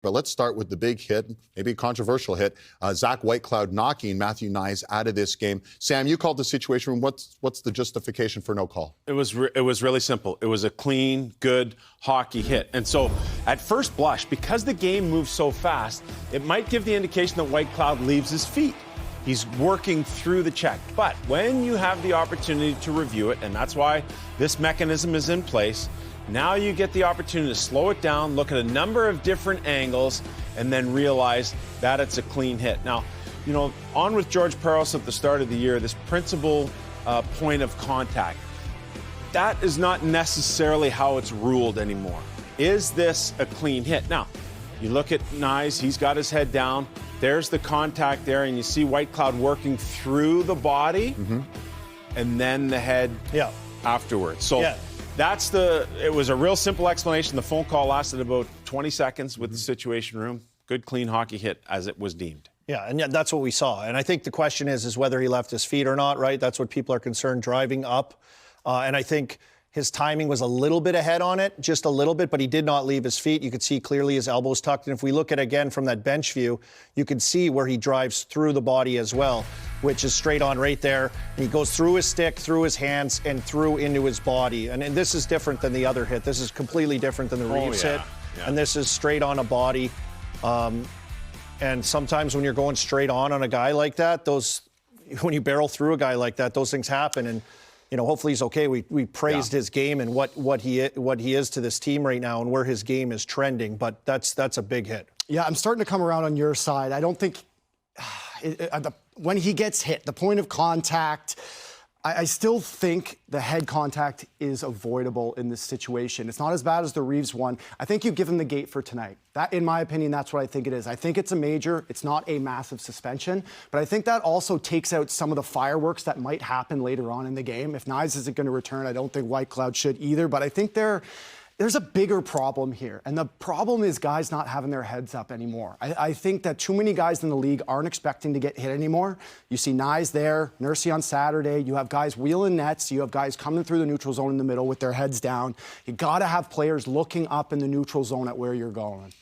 But let's start with the big hit, maybe a controversial hit. Zach Whitecloud knocking Matthew Knies out of this game. Sam, you called the situation room. What's the justification for no call? It was really simple. It was a clean, good hockey hit. And so at first blush, because the game moves so fast, it might give the indication that Whitecloud leaves his feet. He's working through the check. But when you have the opportunity to review it, and that's why this mechanism is in place, now you get the opportunity to slow it down, look at a number of different angles, and then realize that it's a clean hit. Now, you know, on with George Parros at the start of the year, this principal point of contact, that is not necessarily how it's ruled anymore. Is this a clean hit? Now, you look at Knies, he's got his head down. There's the contact there, and you see Whitecloud working through the body, and then the head afterwards. So it was a real simple explanation. The phone call lasted about 20 seconds with the Situation Room. Good, clean hockey hit, as it was deemed. Yeah, and that's what we saw. And I think the question is whether he left his feet or not, right? That's what people are concerned driving up. And I think his timing was a little bit ahead on it, just a little bit, but he did not leave his feet. You could see clearly his elbows tucked. And if we look at again from that bench view, you can see where he drives through the body as well, which is straight on right there. And he goes through his stick, through his hands, and through into his body. And this is different than the other hit. This is completely different than the Reeves hit. Yeah. And this is straight on a body. And sometimes when you're going straight on a guy like that, when you barrel through a guy like that, those things happen. And you know, hopefully he's okay. We praised his game and what he is to this team right now and where his game is trending. But that's a big hit. Yeah, I'm starting to come around on your side. I don't think when he gets hit, the point of contact, I still think the head contact is avoidable in this situation. It's not as bad as the Reeves one. I think you give him the gate for tonight. That, in my opinion, that's what I think it is. I think it's a major. It's not a massive suspension. But I think that also takes out some of the fireworks that might happen later on in the game. If Knies isn't going to return, I don't think Whitecloud should either. But I think there's a bigger problem here. And the problem is guys not having their heads up anymore. I think that too many guys in the league aren't expecting to get hit anymore. You see Knies there, Nursey on Saturday. You have guys wheeling nets. You have guys coming through the neutral zone in the middle with their heads down. You got to have players looking up in the neutral zone at where you're going.